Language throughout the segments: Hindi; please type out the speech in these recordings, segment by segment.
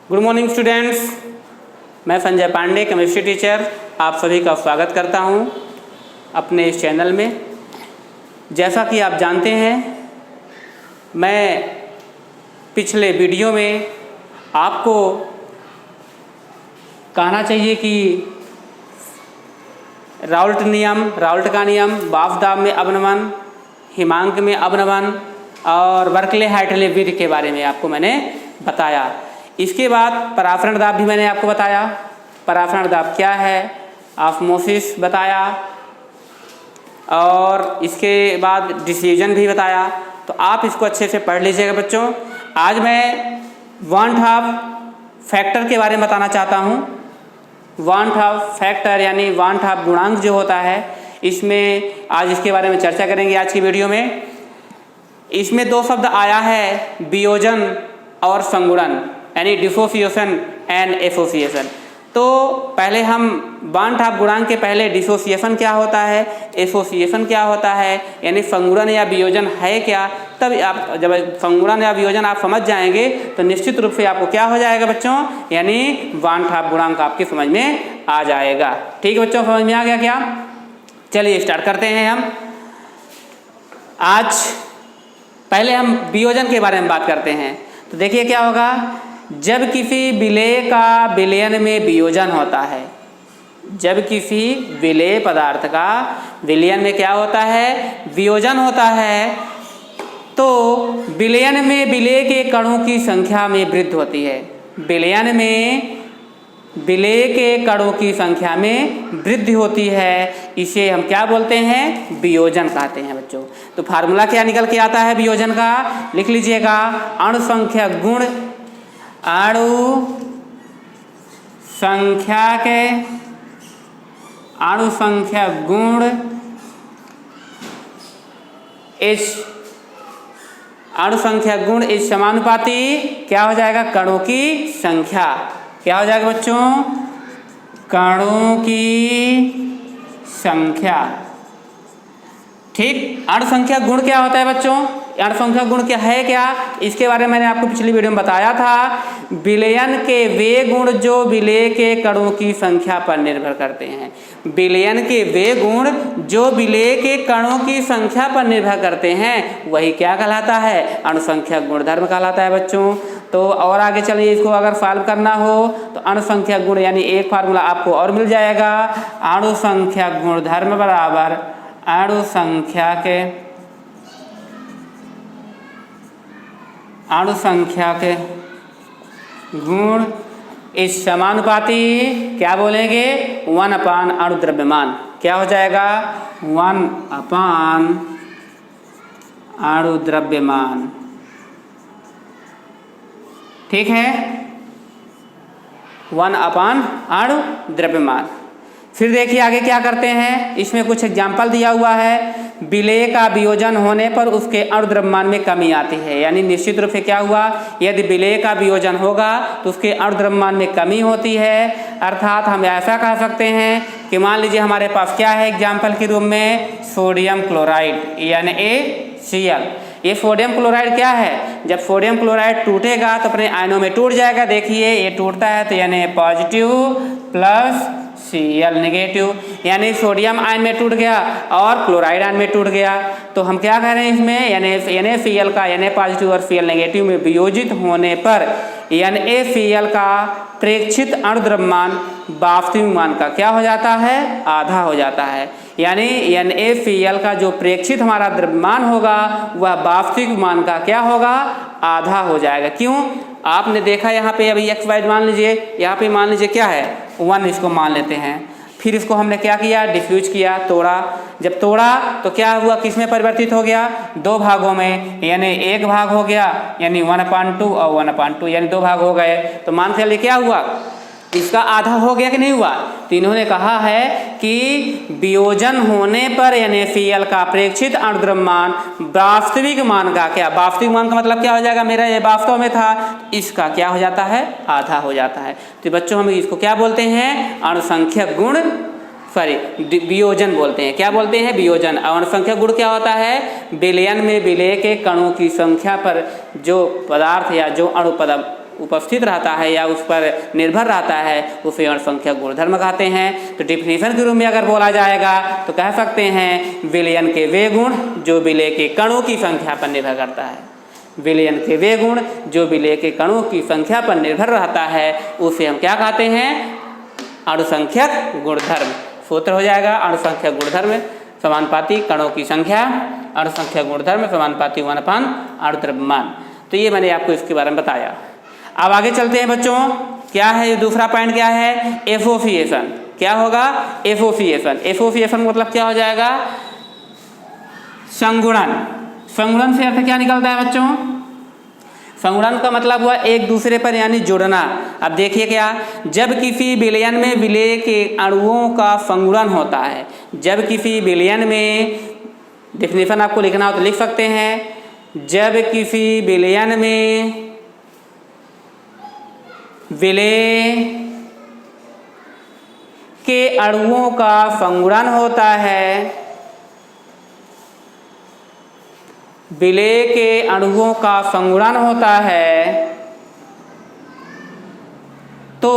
गुड मॉर्निंग स्टूडेंट्स, मैं संजय पांडे केमिस्ट्री टीचर आप सभी का स्वागत करता हूं अपने इस चैनल में। जैसा कि आप जानते हैं, मैं पिछले वीडियो में आपको कहना चाहिए कि राउल्ट का नियम, वाष्प दाब में अवनमन, हिमांक में अवनमन और बर्कले हार्टले विधि के बारे में आपको मैंने बताया। इसके बाद परासरण दाब भी मैंने आपको बताया। परासरण दाब क्या है, ऑस्मोसिस बताया और इसके बाद डिफ्यूजन भी बताया। तो आप इसको अच्छे से पढ़ लीजिएगा बच्चों। आज मैं वान हाफ फैक्टर के बारे में बताना चाहता हूँ। वान हाफ फैक्टर यानी वान हाफ गुणांक जो होता है, इसमें आज इसके बारे में चर्चा करेंगे आज की वीडियो में। इसमें दो शब्द आया है, वियोजन और संगुणन यानी डिसोसिएशन एंड एसोसिएशन। तो पहले हम वान हाफ गुणांक के पहले डिसोसिएशन क्या होता है, एसोसिएशन क्या होता है, यानी संगुणन या वियोजन है क्या, तब आप जब संगुणन या वियोजन आप समझ जाएंगे तो निश्चित रूप से आपको क्या हो जाएगा बच्चों, यानी वान हाफ गुणांक आपकी समझ में आ जाएगा। ठीक है बच्चों, समझ में आ गया क्या? चलिए स्टार्ट करते हैं हम। आज पहले हम वियोजन के बारे में बात करते हैं। तो देखिए क्या होगा, जब किसी विलेय का विलयन में वियोजन होता है, जब किसी विलेय पदार्थ का विलयन में क्या होता है, वियोजन होता है, तो विलयन में विलेय के कणों की संख्या में वृद्धि होती है। विलयन में विलेय के कणों की संख्या में वृद्धि होती है, इसे हम क्या बोलते हैं, वियोजन कहते हैं बच्चों। तो फार्मूला क्या निकल के आता है वियोजन का, लिख लीजिएगा, अणु संख्या गुण अणु संख्या गुण अणु संख्या गुण इस समानुपाती क्या हो जाएगा, कणों की संख्या। क्या हो जाएगा बच्चों, कणों की संख्या। ठीक, अणु संख्या गुण क्या होता है बच्चों, अणु संख्या गुण क्या है, क्या इसके बारे में मैंने आपको पिछली वीडियो में बताया था। विलयन के वे गुण जो विलेय के कणों की संख्या पर निर्भर करते हैं। विलयन के वे गुण जो विलेय के कणों की संख्या पर निर्भर करते हैं, वही क्या कहलाता है, अणु संख्या गुणधर्म कहलाता है बच्चों। तो और आगे चलिए, इसको अगर सॉल्व करना हो तो अणु संख्या गुण यानी एक फार्मूला आपको और मिल जाएगा, अणु संख्या गुणधर्म बराबर अणु संख्या के गुण इस समानुपाती क्या बोलेंगे, 1 अपान अणु द्रव्यमान। क्या हो जाएगा, 1 अपान अणु द्रव्यमान। ठीक है, 1 अपान अणु द्रव्यमान। फिर देखिए आगे क्या करते हैं, इसमें कुछ एग्जाम्पल दिया हुआ है। विलेय का वियोजन होने पर उसके अणु द्रव्यमान में कमी आती है, यानी निश्चित रूप से क्या हुआ, यदि विलेय का वियोजन होगा तो उसके अणु द्रव्यमान में कमी होती है। अर्थात हम ऐसा कह सकते हैं कि मान लीजिए हमारे पास क्या है एग्जाम्पल के रूप में, सोडियम क्लोराइड यानी ACl। ये सोडियम क्लोराइड क्या है, जब सोडियम क्लोराइड टूटेगा तो अपने आयनों में टूट जाएगा। देखिए ये टूटता है तो यानी पॉजिटिव प्लस Cl नेगेटिव, यानी सोडियम आयन में टूट गया और क्लोराइड आयन में टूट गया। तो हम क्या कह रहे हैं इसमें, NaCl का Na पॉजिटिव और Cl नेगेटिव में वियोजित होने पर NaCl का प्रेक्षित अणु द्रव्यमान वास्तविक मान का क्या हो जाता है, आधा हो जाता है। यानी NaCl का जो प्रेक्षित हमारा द्रव्यमान होगा वह वास्तविक मान का क्या होगा, आधा हो जाएगा। क्यों, आपने देखा यहाँ पे अभी x मान लीजिए, यहाँ पे मान लीजिए क्या है 1, इसको मान लेते हैं। फिर इसको हमने क्या किया, डिफ्यूज किया, तोड़ा। जब तोड़ा तो क्या हुआ, किस में परिवर्तित हो गया, 2 भागों में, यानी एक भाग हो गया यानी 1/2 और 1/2 यानी 2 भाग हो गए। तो मान के चलिए क्या हुआ, इसका आधा हो गया कि नहीं हुआ। तो इन्होंने कहा है कि वियोजन होने पर NaCl का प्रेक्षित अणु द्रव्यमान वास्तविक मान का क्या, वास्तविक मान का मतलब क्या हो जाएगा, मेरा ये वास्तव में था, इसका क्या हो जाता है, आधा हो जाता है। तो बच्चों हम इसको क्या बोलते हैं, अणु संख्या गुण वियोजन बोलते हैं। क्या बोलते हैं, वियोजन। अणु संख्या गुण क्या होता है, विलयन में विलेय के कणों की संख्या पर जो पदार्थ या जो अणु उपस्थित रहता है या उस पर निर्भर रहता है उसे अणुसंख्यक गुणधर्म कहते हैं। तो डिफिनीशन के रूप में अगर बोला जाएगा तो कह सकते हैं विलयन के वे गुण जो विलय के कणों की संख्या पर निर्भर करता है। विलयन के वे गुण जो विलय के कणों की संख्या पर निर्भर रहता है उसे हम क्या कहते हैं? अणुसंख्यक गुणधर्म। सूत्र हो जाएगा अणुसंख्यक गुणधर्म समानुपाती कणों की संख्या, अणुसंख्यक गुणधर्म समानुपाती 1/, अणु द्रव्यमान। तो ये मैंने आपको इसके बारे में बताया। अब आगे चलते हैं बच्चों, क्या है दूसरा पॉइंट क्या है? एसोसिएशन। क्या होगा? एसोसिएशन। एसोसिएशन मतलब क्या हो जाएगा? संगुणन। संगुणन से अर्थ क्या निकलता है बच्चों? संगुणन का मतलब हुआ एक दूसरे पर यानी जुड़ना। अब देखिए क्या, जब किसी विलयन में विलय के अणुओं का संगुणन होता है, जब किसी विलयन में, डेफिनेशन आपको लिखना हो तो लिख सकते हैं, जब किसी विलयन में विलय के अणुओं का संगुणन होता है, विलय के अणुओं का संगुणन होता है, तो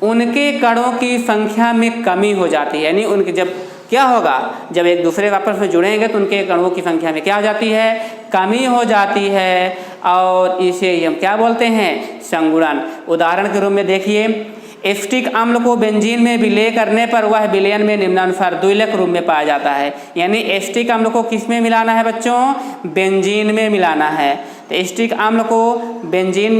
उनके कणों की संख्या में कमी हो जाती है। यानी उनके जब क्या होगा, जब एक दूसरे आपस में जुड़ेंगे तो उनके कणों की संख्या में क्या हो जाती है? कमी हो जाती है। और इसे हम क्या बोलते हैं? संगुणन। उदाहरण के रूप में देखिए, एसिटिक अम्ल को बेंजीन में विलय करने पर वह विलयन में निम्नानुसार द्विलक रूप में पाया जाता है। यानी एसिटिक अम्ल को किस में मिलाना है बच्चों? बेंजीन में मिलाना है। तो एसिटिक अम्ल को बेंजीन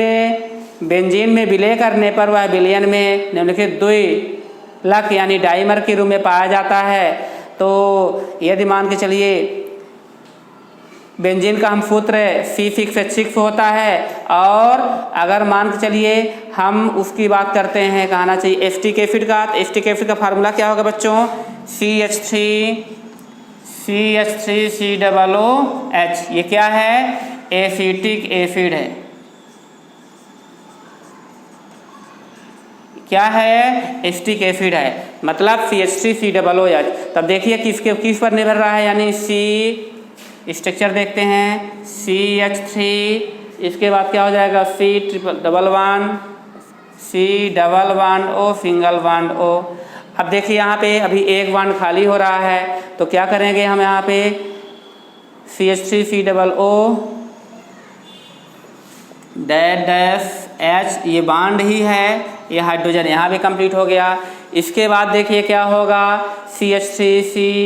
में विलय करने पर वह विलयन में निम्नलिखित द्विलक यानी डाइमर के रूप में पाया जाता है। तो यदि मान के चलिए बेंजीन का हम सूत्र C6H6 होता है, और अगर मान के चलिए हम उसकी बात करते हैं, कहना चाहिए एसिटिक एसिड का, तो एसिटिक एसिड का फार्मूला क्या होगा बच्चों? CH3COOH। ये क्या है? एसिटिक एसिड है। क्या है? एसिटिक एसिड है, मतलब CH3COOH। तब देखिए किस पर निर्भर रहा है, यानी C स्ट्रक्चर देखते हैं CH3, इसके बाद क्या हो जाएगा C⋯O सिंगल बॉन्ड O। अब देखिए यहाँ पे अभी एक बॉन्ड खाली हो रहा है, तो क्या करेंगे हम यहाँ पे CH3COO -H, ये बॉन्ड ही है, ये हाइड्रोजन यहाँ भी कंप्लीट हो गया। इसके बाद देखिए क्या होगा CH3C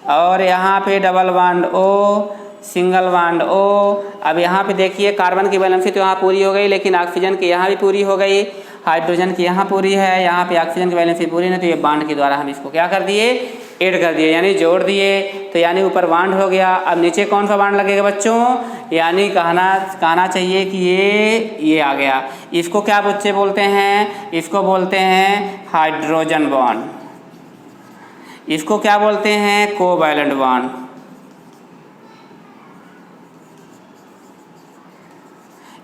और यहाँ पे double bond O single bond O। अब यहाँ पे देखिए कार्बन की वैलेंसी तो यहाँ पूरी हो गई, लेकिन ऑक्सीजन की यहाँ भी पूरी हो गई, हाइड्रोजन की यहाँ पूरी है, यहाँ पे ऑक्सीजन की वैलेंसी पूरी नहीं, तो ये बॉन्ड के द्वारा हम इसको क्या कर दिए? ऐड कर दिए, यानी जोड़ दिए। तो यानी ऊपर बॉन्ड हो गया। अब नीचे कौन सा बॉन्ड लगेगा बच्चों? यानी कहना चाहिए कि ये आ गया। इसको क्या बच्चे बोलते हैं? इसको बोलते हैं हाइड्रोजन बॉन्ड। इसको क्या बोलते हैं? Covalent bond.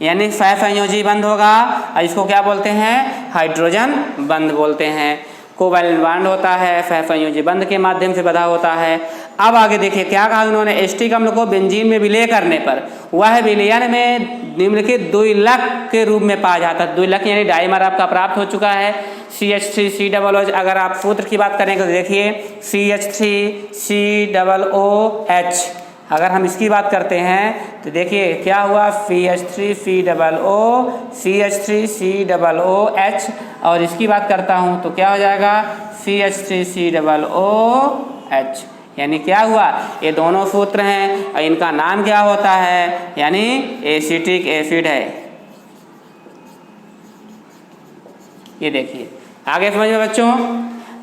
यानी सहसंयोजी बंध होगा, और इसको क्या बोलते हैं? हाइड्रोजन बंध बोलते हैं। कोवैलेंट बॉन्ड होता है, सहसंयोजी बंध के माध्यम से बंधा होता है। अब आगे देखिए क्या कहा उन्होंने, एसिटिक अम्ल को बेंजीन में विलय करने पर वह विलयन में निम्नलिखित द्विलक के रूप में पाया जाता है। द्विलक यानी डाइमर आपका प्राप्त हो चुका है CH3COOH। अगर आप सूत्र की बात करें तो देखिए CH3COOH, अगर हम इसकी बात करते हैं तो देखिए क्या हुआ CH3COOH, और इसकी बात करता हूँ तो क्या हो जाएगा CH3COOH। यानी क्या हुआ, ये दोनों सूत्र हैं और इनका नाम क्या होता है, यानी एसिटिक एसिड है। ये देखिए आगे समझ में बच्चों।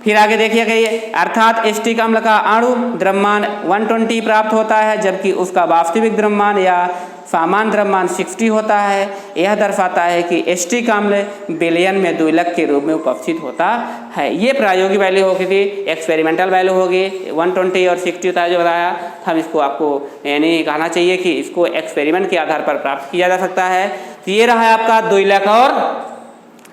फिर आगे देखिए कि अर्थात एसिटिक अम्ल का अणु द्रव्यमान 120 प्राप्त होता है, जबकि उसका वास्तविक द्रव्यमान या सामान्य द्रव्यमान 60 होता है। यह दर्शाता है कि एसिटिक अम्ल विलयन में द्विलक के रूप में उपस्थित होता है। ये प्रायोगिक वैल्यू होगी थी, एक्सपेरिमेंटल वैल्यू होगी 120 और 60 होता है जो बताया। हम इसको आपको यानी कहना चाहिए कि इसको एक्सपेरिमेंट के आधार पर प्राप्त किया जा सकता है। तो ये रहा आपका द्विलक और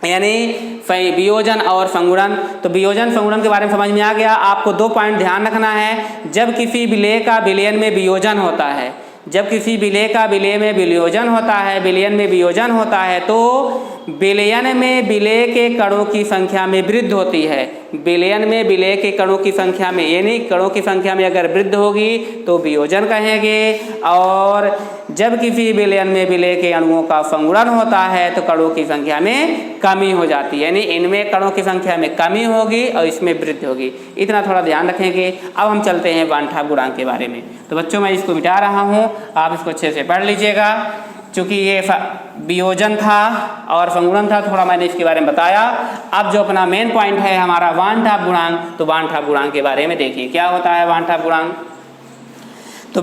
यानी वियोजन और फंगुड़न। तो वियोजन फंगुड़न के बारे में समझ में आ गया। आपको 2 पॉइंट ध्यान रखना है। जब किसी विलेय का विलयन में वियोजन होता है, जब किसी विलेय का विलेय में वियोजन होता है, विलयन में वियोजन होता है, तो विलयन में विलेय के कणों की संख्या में वृद्धि होती है। विलयन में विलेय के कणों की संख्या में, यानी कणों की संख्या में अगर वृद्धि होगी तो वियोजन कहेंगे। और जब किसी विलयन में विलेय के अणुओं का फंगुड़न होता है तो कणों की संख्या में कमी हो जाती है, यानी इनमें कणों की संख्या में कमी होगी और इसमें वृद्धि होगी। इतना थोड़ा ध्यान रखेंगे। अब हम चलते हैं वान ठाप गुणांक के बारे में। तो बच्चों मैं इसको मिटा रहा हूँ, आप इसको अच्छे से पढ़ लीजिएगा। चूँकि ये वियोजन था और फंगुड़न था, थोड़ा मैंने इसके बारे में बताया। अब जो अपना मेन पॉइंट है हमारा वान ठाप गुणांक, तो वान ठाप गुणांक के बारे में देखिए क्या होता है वान ठाप गुणांक। तो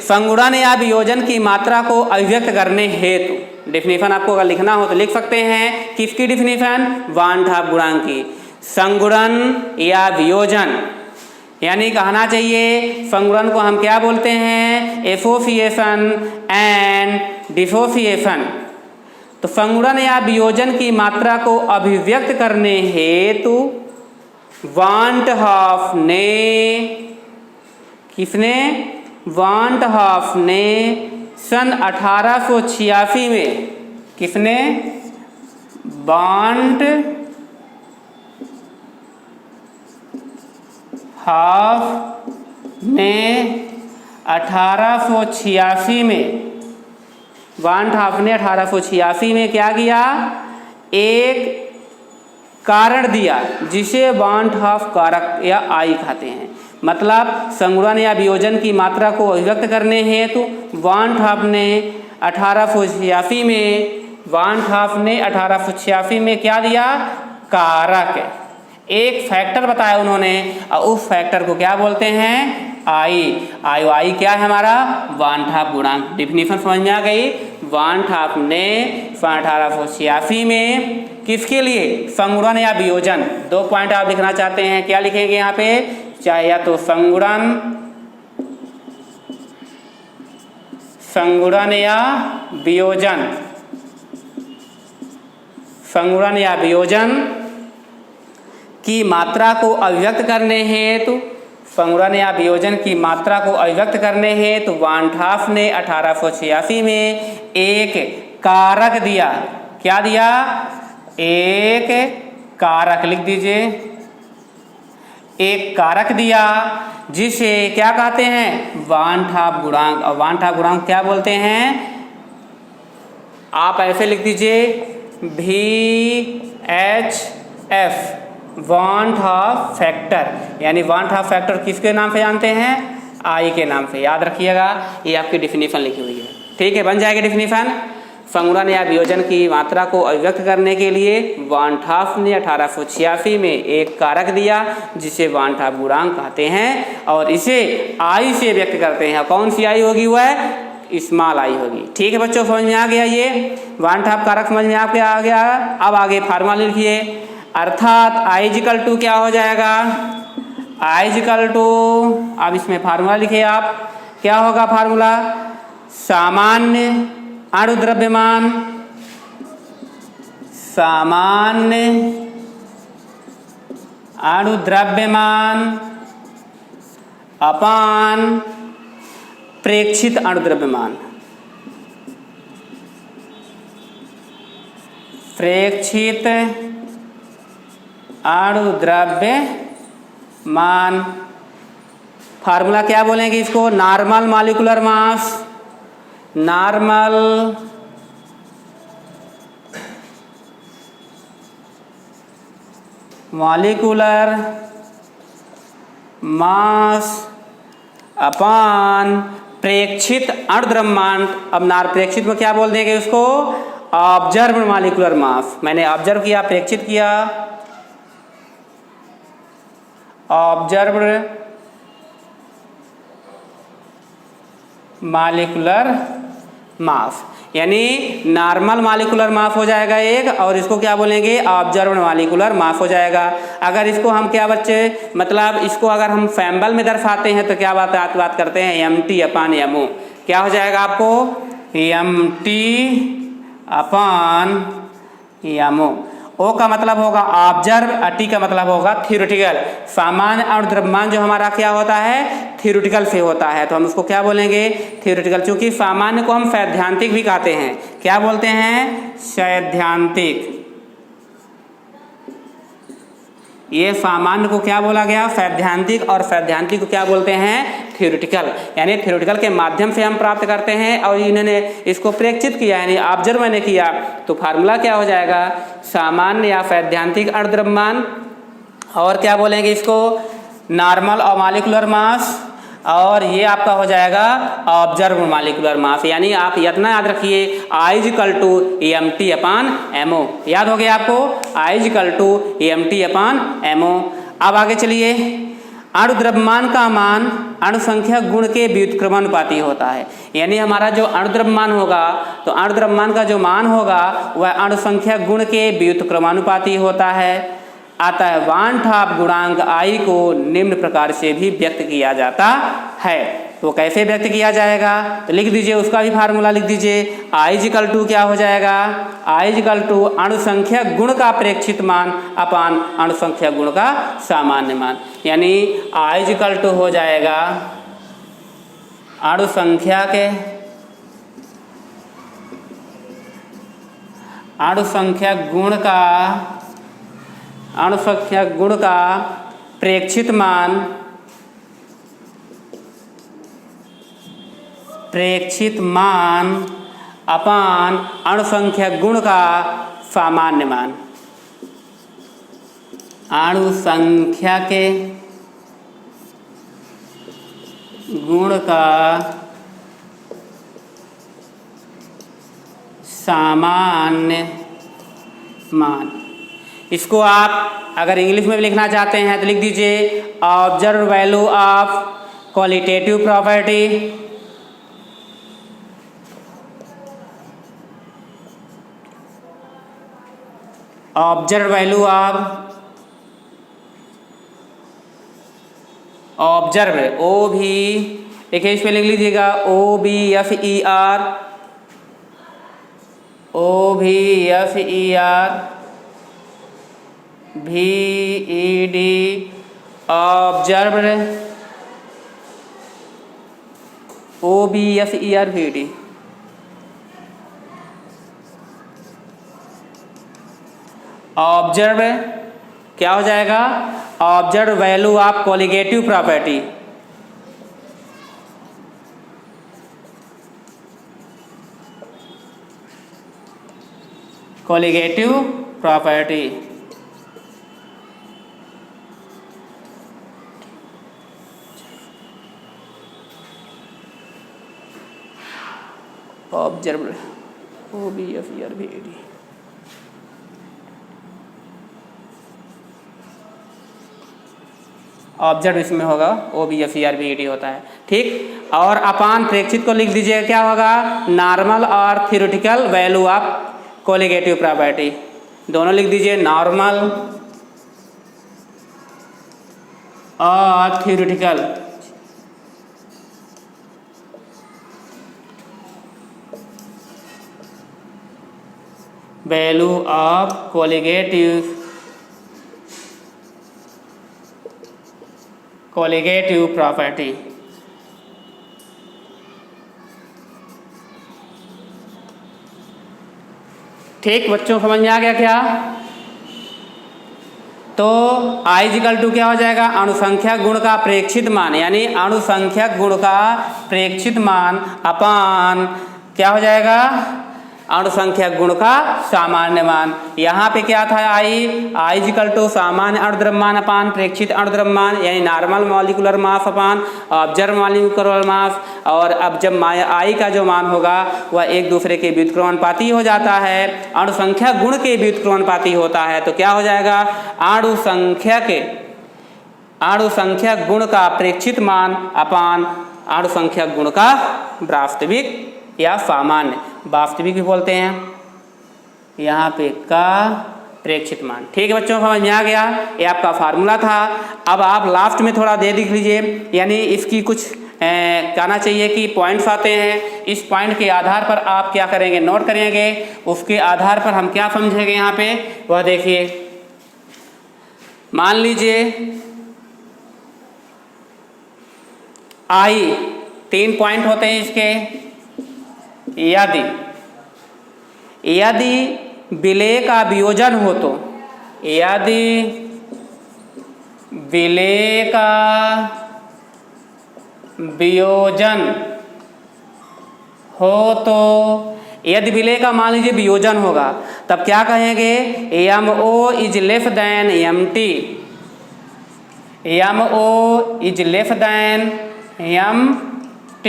फंगुड़न या वियोजन की मात्रा को अभिव्यक्त करने हेतु डिफिनीशन आपको अगर लिखना हो तो लिख सकते हैं। किसकी डिफिनीशन? वान ठाप गुणांक की। संगुणन या वियोजन, यानी कहना चाहिए फंगुड़न को हम क्या बोलते हैं? Association and dissociation. तो फंगुड़न या वियोजन की मात्रा को अभिव्यक्त करने हेतु वान ठाप ने, किसने? वान ठाप ने सन 1886 में, किसने? वान ठाप ने 1886 में, वान ठाप ने 1886 में क्या किया? एक कारण दिया जिसे वान ठाप कारक या आई कहते हैं। मतलब संगुणन या वियोजन की मात्रा को अभिव्यक्त करने हेतु वान ठाप ने 1886 में, वान ठाप ने 1886 में क्या दिया? कारक, एक फैक्टर बताया उन्होंने, और उस फैक्टर को क्या बोलते हैं? आई। आई क्या है हमारा? वान ठाप गुणांक। डिफिनीशन समझ में आ गई। वान ठाप ने 1886 में किसके लिए? संगुणन या वियोजन। 2 पॉइंट आप लिखना चाहते हैं, क्या लिखेंगे यहाँ पे? चाहे या तो संगुणन या वियोजन, संगुणन या वियोजन की मात्रा को अभिव्यक्त करने हेतु, संगुणन या वियोजन की मात्रा को अभिव्यक्त करने हेतु वान ठाप ने 1886 में एक कारक दिया। क्या दिया? एक कारक, लिख दीजिए। एक कारक दिया जिसे क्या कहते हैं? वान ठाप गुणांक। और वान ठाप गुणांक क्या बोलते हैं? आप ऐसे लिख दीजिए VHF, वान ठाप फैक्टर। यानी वान ठाप फैक्टर किसके नाम से जानते हैं? आई के नाम से। याद रखिएगा, ये आपकी डिफिनीशन लिखी हुई है। ठीक है, बन जाएगी डिफिनीशन। संगुणन या वियोजन की मात्रा को अभिव्यक्त करने के लिए वान ठाप ने 1886 में एक कारक दिया जिसे वान ठाप गुणांक कहते हैं, और इसे आई से व्यक्त करते हैं। कौन सी आई होगी? वह स्मॉल आई होगी। ठीक है बच्चों, समझ में आ गया। ये वान ठाप कारक समझ में आपके आ गया। अब आगे फार्मूला लिखिए। अर्थात I= क्या हो जाएगा? I=, अब इसमें फार्मूला लिखिए आप। क्या होगा फार्मूला? सामान्य अणु द्रव्यमान, सामान्य अणु द्रव्यमान अपान प्रेक्षित अणु द्रव्यमान, प्रेक्षित अणु द्रव्यमान। फार्मूला क्या बोलेंगे इसको? Normal molecular mass, normal molecular mass upon प्रेक्षित अणु द्रव्यमान। अब प्रेक्षित में क्या बोल देंगे उसको? Observed molecular mass. मैंने ऑब्जर्व किया, प्रेक्षित किया, ऑब्जर्व्ड मॉलिक्यूलर मास, यानी नॉर्मल मॉलिक्यूलर मास हो जाएगा एक, और इसको क्या बोलेंगे? ऑब्जर्व्ड मॉलिक्यूलर मास हो जाएगा। अगर इसको हम क्या बच्चे, मतलब इसको अगर हम फैम्बल में दर्शाते हैं तो क्या बात करते हैं? MT/MO। क्या हो जाएगा आपको? MT/MO। ओ का मतलब होगा ऑब्जर्व, टी का मतलब होगा थ्योरेटिकल। सामान्य अणु द्रव्यमान जो हमारा क्या होता है, थ्योरेटिकल से होता है, तो हम उसको क्या बोलेंगे, थ्योरेटिकल। क्योंकि सामान्य को हम सैद्धांतिक भी कहते हैं, क्या बोलते हैं, सैद्धांतिक। ये सामान्य को क्या बोला गया, सैद्धांतिक, और सैद्धांतिक को क्या बोलते हैं, थ्योरेटिकल। यानी थ्योरेटिकल के माध्यम से हम प्राप्त करते हैं और इन्होंने इसको प्रेक्षित किया यानी ऑब्जर्व मैंने किया, तो फार्मूला क्या हो जाएगा, सामान्य या सैद्धांतिक अणु द्रव्यमान, और क्या बोलेंगे इसको, नॉर्मल और मॉलिक्यूलर मास, और ये आपका हो जाएगा ऑब्जर्व मॉलिक्यूलर मास। यानी आप इतना याद रखिए, I = mT अपान mo। याद हो गया आपको, I = mT अपान mo। अब आगे चलिए, अणु द्रव्यमान का मान अणु संख्या गुण के व्युत्क्रमानुपाती होता है। यानी हमारा जो अणु द्रव्यमान होगा, तो अणु द्रव्यमान का जो मान होगा वह अणु संख्या गुण के व्युत्क्रमानुपाती होता है। अतः वान ठाप गुणांक I को निम्न प्रकार से भी व्यक्त किया जाता है। तो कैसे व्यक्त किया जाएगा, तो लिख दीजिए, उसका भी फार्मूला लिख दीजिए। I = क्या हो जाएगा, I = अणु संख्या गुण का प्रेक्षित मान अपान अणु संख्या गुण का सामान्य मान। यानी I = हो जाएगा अणु संख्या के अणु संख्या गुण का प्रेक्षित मान अपान अणु संख्या गुण का सामान्य मान। अणु संख्या के गुण का सामान्य मान। इसको आप अगर इंग्लिश में भी लिखना चाहते हैं तो लिख दीजिए, observe value of qualitative property, observe value of observe, ओ भी देखिए, इस पे लिख लीजिएगा OBFER, VED, observe, OBFER VED। Observe क्या हो जाएगा, observe value of colligative property, colligative property. Observe OBFER VED। Observe इसमें होगा, OBFER VED होता है, ठीक। और अपान प्रेक्षित को लिख दीजिएगा, क्या होगा, नॉर्मल और theoretical value of colligative property, दोनों लिख दीजिए, नॉर्मल और theoretical value of colligative property. ठीक बच्चों, समझ में आ गया क्या। तो I = क्या हो जाएगा, अणुसंख्या गुण का प्रेक्षित मान, यानी अणुसंख्या गुण का प्रेक्षित मान अपान क्या हो जाएगा, अणुसंख्या गुण का सामान्य मान। यहाँ पे क्या था, I = सामान्य अणु द्रव्यमान अपान प्रेक्षित अणु द्रव्यमान, यानी नॉर्मल मॉलिक्यूलर मास अपान ऑब्जर्व मॉलिक्यूलर मास। और अब जब I का जो मान होगा वह एक दूसरे के व्युत्क्रमानुपाती हो जाता है, अणु संख्या गुण के व्युत्क्रमानुपाती होता है, तो क्या हो जाएगा, अणु संख्या गुण का प्रेक्षित मान अपान अणु संख्या गुण का वास्तविक या सामान्य, वास्तविक भी बोलते हैं यहाँ पे, का प्रेक्षित मान। ठीक है बच्चों, समझ में आ गया, ये आपका फार्मूला था। अब आप लास्ट में थोड़ा दे लिख लीजिए, यानी इसकी कुछ कहना चाहिए कि पॉइंट्स आते हैं। इस पॉइंट के आधार पर आप क्या करेंगे, नोट करेंगे। उसके आधार पर हम क्या समझेंगे यहाँ पे, वह देखिए। मान लीजिए आई 3 पॉइंट होते हैं इसके। यदि विलेय का वियोजन हो तो, यदि विलेय का वियोजन हो तो, यदि विलेय का मान लीजिए वियोजन होगा, तब क्या कहेंगे, MO is less than MT। MO is less than MT।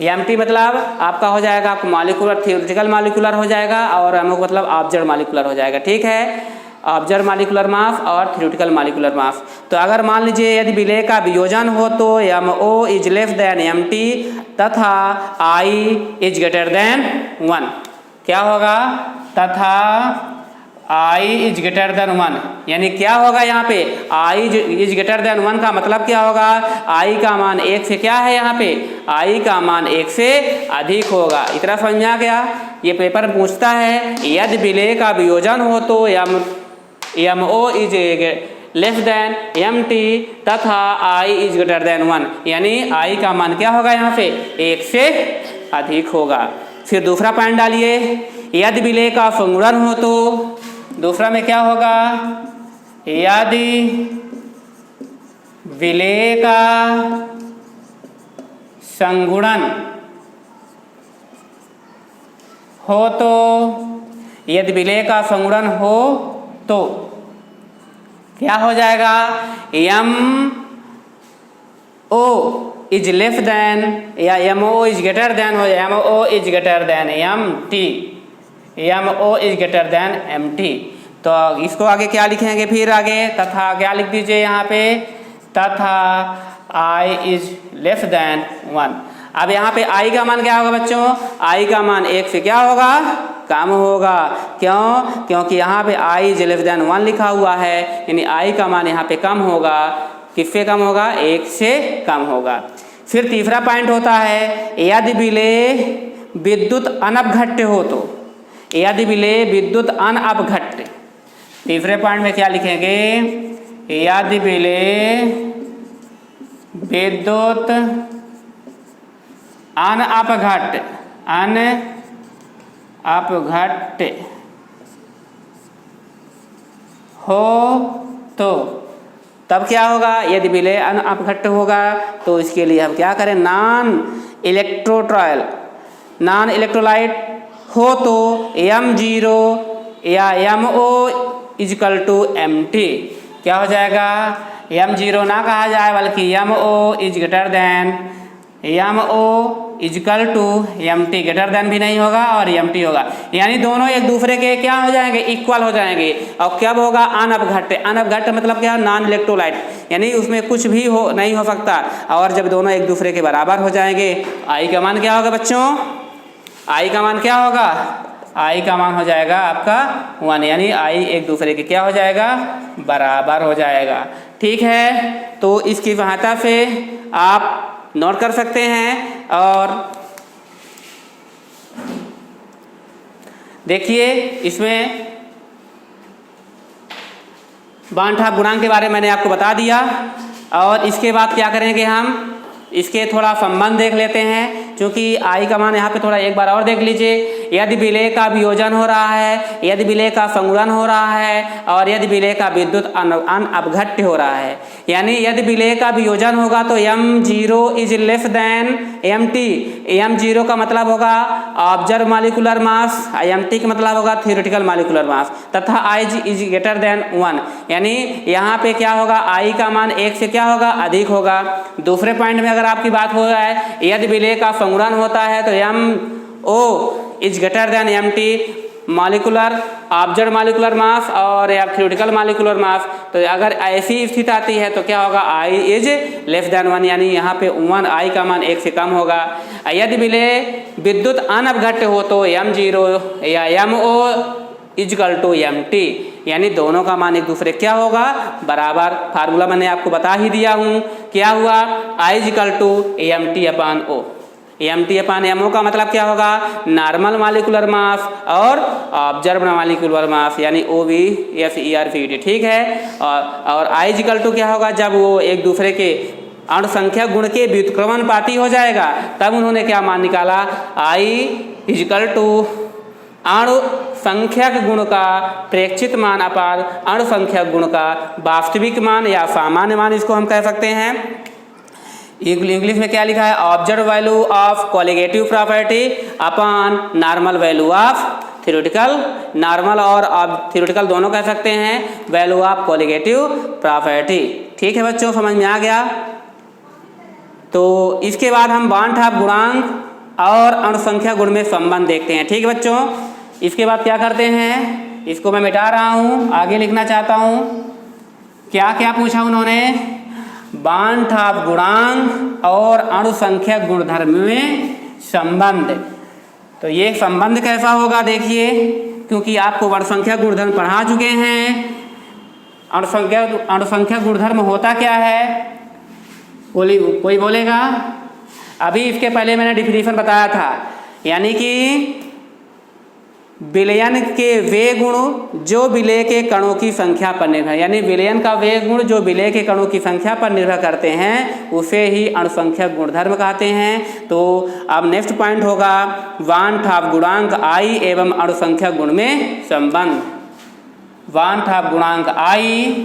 MT मतलब आपका हो जाएगा, आपको मॉलिक्यूलर थियोरेटिकल मॉलिक्यूलर हो जाएगा, और MO मतलब ऑब्जर्व मॉलिक्यूलर हो जाएगा। ठीक है, ऑब्जर्व मॉलिक्यूलर मास और थियोरेटिकल मॉलिक्यूलर मास। तो अगर मान लीजिए यदि विलेय का वियोजन हो तो MO is less than MT तथा I इज ग्रेटर देन 1। क्या होगा, तथा I इज ग्रेटर देन 1, यानी क्या होगा यहाँ पे, I इज ग्रेटर देन 1 का मतलब क्या होगा, I का मान 1 से क्या है, यहाँ पे I का मान 1 से अधिक होगा। इतना समझ में आ गया। ये पेपर पूछता है यदि विलेय का वियोजन हो तो MO is less than MT तथा I इज ग्रेटर देन 1, यानी I का मान क्या होगा, यहाँ पे 1 से अधिक होगा। फिर दूसरा पॉइंट डालिए, यदि विलेय का संगुणन हो तो, दूसरा में क्या होगा, यदि विलेय का संगुणन हो तो, यदि विलेय का संगुणन हो तो क्या हो जाएगा, MO इज लेस देन, या MO इज ग्रेटर देन हो, MO is greater then MT। MO is greater then MT। तो इसको आगे क्या लिखेंगे, फिर आगे तथा क्या लिख दीजिए यहाँ पे, तथा I इज लेस देन 1। अब यहाँ पे I का मान क्या होगा बच्चों, I का मान 1 से क्या होगा, कम होगा। क्यों, क्योंकि यहाँ पे I इज लेस देन 1 लिखा हुआ है, यानी I का मान यहाँ पे कम होगा। किससे कम होगा, 1 से कम होगा। फिर तीसरा पॉइंट होता है, यदि विलेय विद्युत अनपघट्य हो तो, यदि विलेय विद्युत अनपघट्य। तीसरे पॉइंट में क्या लिखेंगे, यदि विलेय विद्युत अनपघट्य हो तो तब क्या होगा, यदि विलेय अनपघट्य होगा तो इसके लिए हम क्या करें, नॉन इलेक्ट्रोलाइट हो तो M0 या MO इजकल टू MT। क्या हो जाएगा, M0 ना कहा जाए बल्कि MO is greater than, MO is equal to MT। Greater than भी नहीं होगा और MT होगा, यानी दोनों एक दूसरे के क्या हो जाएंगे, इक्वल हो जाएंगे। और कब होगा, अनपघट्य। अनपघट्य मतलब क्या, नॉन इलेक्ट्रोलाइट, यानी उसमें कुछ भी नहीं हो सकता। और जब दोनों एक दूसरे के बराबर हो जाएंगे, I का मान क्या होगा बच्चों, I का मान क्या होगा, I का मान हो जाएगा आपका 1, यानी I एक दूसरे के क्या हो जाएगा, बराबर हो जाएगा। ठीक है, तो इसकी सहायता से आप नोट कर सकते हैं। और देखिए इसमें बांठा गुणांक के बारे में मैंने आपको बता दिया। और इसके बाद क्या करेंगे, हम इसके थोड़ा संबंध देख लेते हैं, क्योंकि I का मान यहाँ पे थोड़ा एक बार और देख लीजिए। यदि विलेय का वियोजन हो रहा है, यदि विलेय का संगुणन हो रहा है, और यदि विलेय का विद्युत अनपघट्य हो रहा है, यानी यदि विलेय का वियोजन होगा तो M0 is less than MT। M0 का मतलब होगा ऑब्जर्व मॉलिक्यूलर मास, MT का मतलब होगा थियोरेटिकल मॉलिक्यूलर मास, तथा I इज ग्रेटर देन 1, यानी यहाँ पे क्या होगा, I का मान 1 से क्या होगा, अधिक होगा। दूसरे पॉइंट में अगर आपकी बात हो रहा है, यदि विलेय का संगुणन होता है तो MO is greater then MT, molecular observe molecular mass और या थियोरेटिकल मॉलिक्यूलर मास। तो अगर ऐसी स्थिति आती है तो क्या होगा, I इज लेस देन 1, यानी यहाँ पे 1 I का मान 1 से कम होगा। यदि विलेय विद्युत अनपघट्य हो तो M0 या MO इजकल टू MT, यानी दोनों का मान एक दूसरे क्या होगा, बराबर। फार्मूला मैंने आपको बता ही दिया हूँ, क्या हुआ, I equal to AMT upon O। AMT upon MO का मतलब क्या होगा, नॉर्मल मॉलिक्यूलर मास और ऑब्जर्व मॉलिक्यूलर मास, यानी OVFERVD, ठीक है। और I इक्वल टू क्या होगा, जब वो एक दूसरे के अणु संख्या गुण के व्युत्क्रमानुपाती हो जाएगा तब उन्होंने क्या मान निकाला, I इक्वल टू अणु संख्या के गुण का प्रेक्षित मान अपान अणु संख्या गुण का वास्तविक मान या सामान्य मान, इसको हम कह सकते हैं। इंग्लिश में क्या लिखा है, observe value of colligative property upon normal value of theoretical. Normal और थ्योरेटिकल दोनों कह सकते हैं वैल्यू ऑफ कोलिगेटिव प्रॉपर्टी। ठीक है बच्चों, समझ में आ गया। तो इसके बाद हम बांड-ठाप गुणांक और अणु संख्या गुण में संबंध देखते हैं। ठीक है बच्चों, इसके बाद क्या करते हैं, इसको मैं मिटा रहा हूँ, आगे लिखना चाहता हूँ। क्या क्या पूछा उन्होंने, बांड-ठाप गुणांक और अणु संख्या गुणधर्म में संबंध। तो ये संबंध कैसा होगा देखिए, क्योंकि आपको अणु संख्या गुणधर्म पढ़ा चुके हैं। अणु संख्या गुणधर्म होता क्या है, कोई बोलेगा, अभी इसके पहले मैंने डिफिनीशन बताया था, यानी कि विलयन के वे गुण जो विलय के कणों की संख्या पर निर्भर, यानी विलयन का वे गुण जो विलय के कणों की संख्या पर निर्भर करते हैं उसे ही अणुसंख्या गुणधर्म कहते हैं। तो अब नेक्स्ट पॉइंट होगा बांड-ठाप गुणांक I एवं अणुसंख्या गुण में संबंध। बांड-ठाप गुणांक I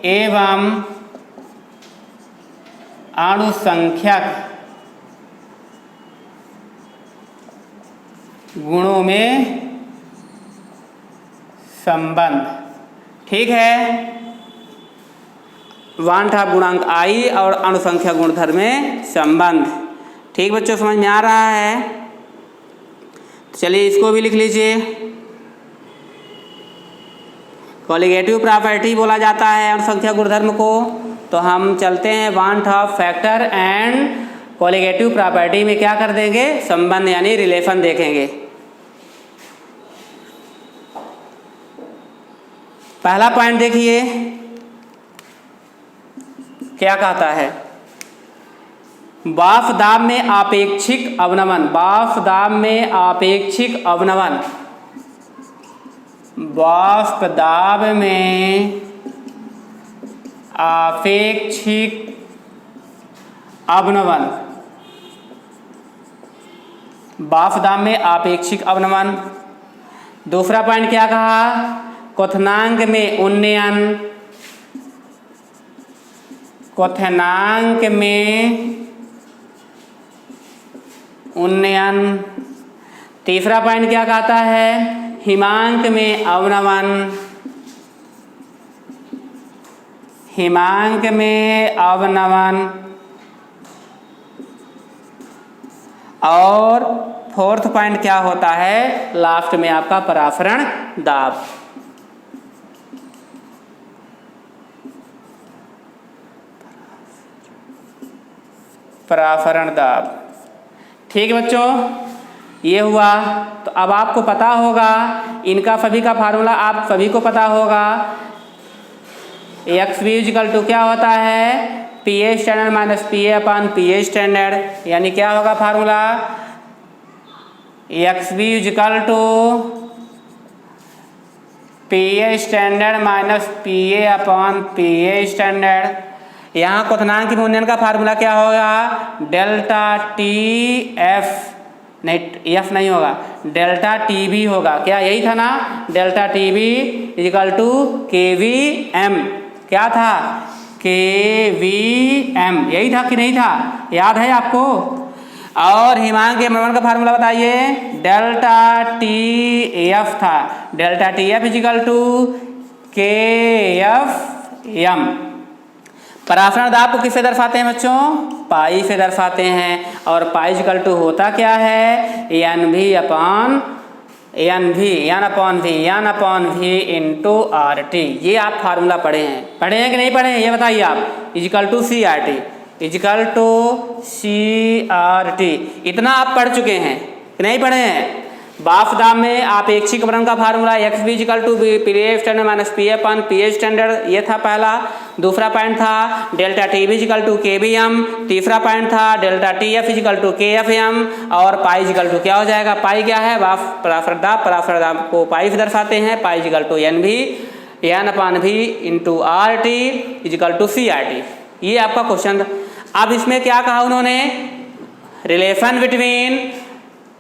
एवं अणुसंख्यक गुणों में संबंध। ठीक है, बांड-ठाप गुणांक I और अणुसंख्या गुणधर्म में संबंध। ठीक बच्चों, समझ में आ रहा है। चलिए इसको भी लिख लीजिए। कोलिगेटिव प्रॉपर्टी बोला जाता है अणुसंख्या गुणधर्म को। तो हम चलते हैं बांड-ठाप फैक्टर एंड कोलिगेटिव प्रॉपर्टी में क्या कर देंगे, संबंध यानी रिलेशन देखेंगे। पहला पॉइंट देखिए क्या कहता है, वाष्प दाब में आपेक्षिक अवनमन। वाष्प दाब में आपेक्षिक अवनमन, वाष्प दाब में आपेक्षिक अवनमन, वाष्प दाब में आपेक्षिक अवनमन। दूसरा पॉइंट क्या कहा, क्वथनांक में उन्नयन, क्वथनांक में उन्नयन। तीसरा पॉइंट क्या कहता है, हिमांक में अवनमन, हिमांक में अवनमन। और फोर्थ पॉइंट क्या होता है, लास्ट में आपका परासरण दाब। परासरण दाब। ठीक है बच्चों, ये हुआ। तो अब आपको पता होगा इनका सभी का फार्मूला, आप सभी को पता होगा। XV इक्वल टू क्या होता है, PA standard minus PA upon PA standard, यानी क्या होगा formula, XV equal to PA standard minus PA upon PA standard. यहाँ क्वथनांक में उन्नयन का फार्मूला क्या होगा, डेल्टा TF, नहीं F नहीं होगा, डेल्टा TB होगा। क्या यही था ना, delta TB equal to KVM। क्या था, KVM, यही था कि नहीं था, याद है आपको। और हिमांक के अवनमन का फार्मूला बताइए, डेल्टा TF था, delta TF equal to KFM। परासरण दाब को किससे दर्शाते हैं बच्चों, पाई से दर्शाते हैं। और पाई इक्वल टू होता क्या है, NV अपान NV इंटू RT। ये आप फार्मूला पढ़े हैं कि नहीं पढ़े हैं, ये बताइए आप। Equal to CRT, equal to CRT, इतना आप पढ़ चुके हैं कि नहीं पढ़े हैं। बाफ दाब में आपेक्षिक अपवरण का formula X B equal to P A standard minus P upon P A standard, ये था पहला। दूसरा पॉइंट था delta T B equal to K B M. तीसरा पॉइंट था delta T F equal to K F M. और पाई इक्वल टू क्या हो जाएगा, पाई क्या है, बाफ पराफर दाब को पाई से दर्शाते हैं, पाई इक्वल टू एन भी एन अपान भी into R T equal to C R T. ये आपका क्वेश्चन। अब इसमें क्या कहा उन्होंने, relation between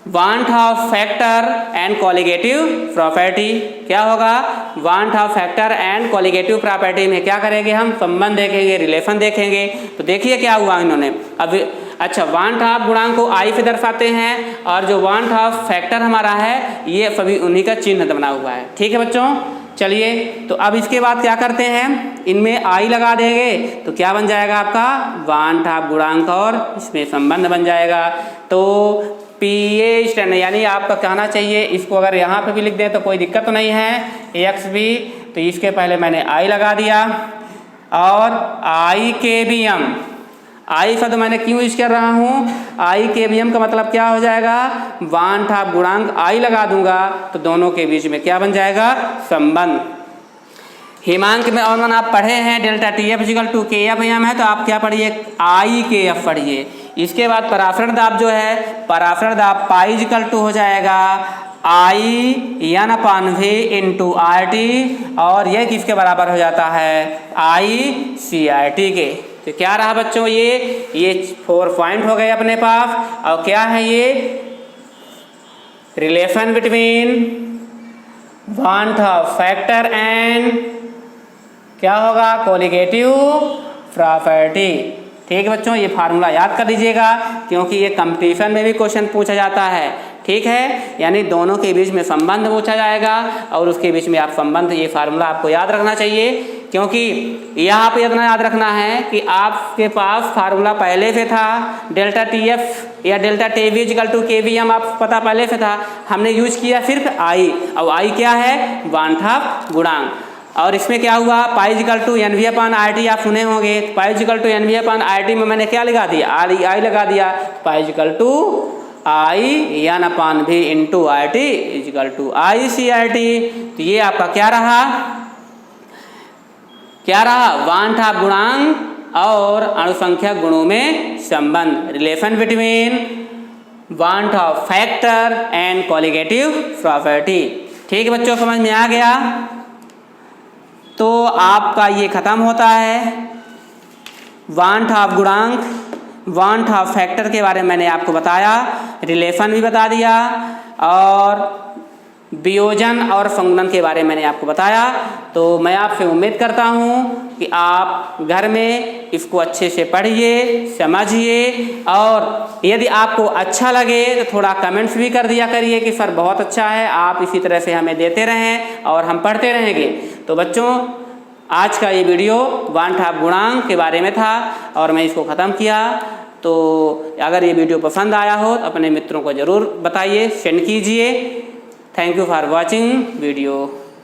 van't Hoff factor and colligative property. क्या होगा, van't Hoff factor and colligative property में क्या करेंगे, हम संबंध देखेंगे, रिलेशन देखेंगे। तो देखिए क्या हुआ इन्होंने। अब अच्छा, वांट ऑफ गुणांक को आई से दर्शाते हैं और जो वांट ऑफ फैक्टर हमारा है ये सभी उन्हीं का चिन्ह बना हुआ है। ठीक है बच्चों, चलिए तो अब इसके बाद क्या करते हैं, इनमें आई लगा देंगे तो क्या बन जाएगा आपका, वांट ऑफ गुणांक और इसमें संबंध बन जाएगा। तो पी ए स्टैंडर्ड यानी आपका कहना चाहिए, इसको अगर यहाँ पे भी लिख दें तो कोई दिक्कत तो नहीं है, एक्स बी, तो इसके पहले मैंने आई लगा दिया और आई के बी एम। आई शब्द मैंने क्यों यूज कर रहा हूँ, आई के बी एम का मतलब क्या हो जाएगा, वांट ऑफ गुणांक आई लगा दूंगा तो दोनों के बीच में क्या बन जाएगा, संबंध। हिमांक में और आप पढ़े हैं delta T F equal to K F M है, तो आप क्या पढ़िए, आई के एफ पढ़िए। इसके बाद पराफरण दाब जो है, पराफरण दाब पाई इक्वल टू हो जाएगा I N upon V into R T, और यह किसके बराबर हो जाता है, आई सी आर टी के। तो क्या रहा बच्चों, ये 4 पॉइंट हो गए अपने पास। और क्या है ये, relation between van't Hoff factor and क्या होगा, कॉलिगेटिव प्रॉपर्टी। ठीक है बच्चों, ये फार्मूला याद कर लीजिएगा क्योंकि ये कंपटीशन में भी क्वेश्चन पूछा जाता है। ठीक है, यानी दोनों के बीच में संबंध पूछा जाएगा और उसके बीच में आप संबंध, ये फार्मूला आपको याद रखना चाहिए। क्योंकि यहाँ पे इतना याद रखना है कि आपके पास फार्मूला पहले से था, डेल्टा टी एफ या delta T V equal to K V M आप पता पहले से था, हमने यूज किया सिर्फ आई। अब आई क्या है, वांट ऑफ गुणांक। और इसमें क्या हुआ, pi equal to n V upon R T आप सुने होंगे, pi equal to n V upon R T में मैंने क्या लगा दिया, आई लगा दिया, pi equal to i N upon भी into R T equal to i C R T. तो ये आपका क्या रहा, वांट ऑफ गुणांक और अणुसंख्या गुणों में संबंध, relation between van't Hoff factor and colligative property. ठीक है बच्चों, समझ में आ गया। तो आपका ये खत्म होता है वांट ऑफ गुणांक, वांट ऑफ फैक्टर के बारे में मैंने आपको बताया, रिलेशन भी बता दिया और वियोजन और संगुणन के बारे में मैंने आपको बताया। तो मैं आपसे उम्मीद करता हूँ कि आप घर में इसको अच्छे से पढ़िए, समझिए और यदि आपको अच्छा लगे तो थोड़ा कमेंट्स भी कर दिया करिए कि सर बहुत अच्छा है, आप इसी तरह से हमें देते रहें और हम पढ़ते रहेंगे। तो बच्चों, आज का ये वीडियो वांट ऑफ गुणांक के बारे में था और मैं इसको ख़त्म किया। तो अगर ये वीडियो पसंद आया हो तो अपने मित्रों को ज़रूर बताइए, सेंड कीजिए। Thank you for watching video.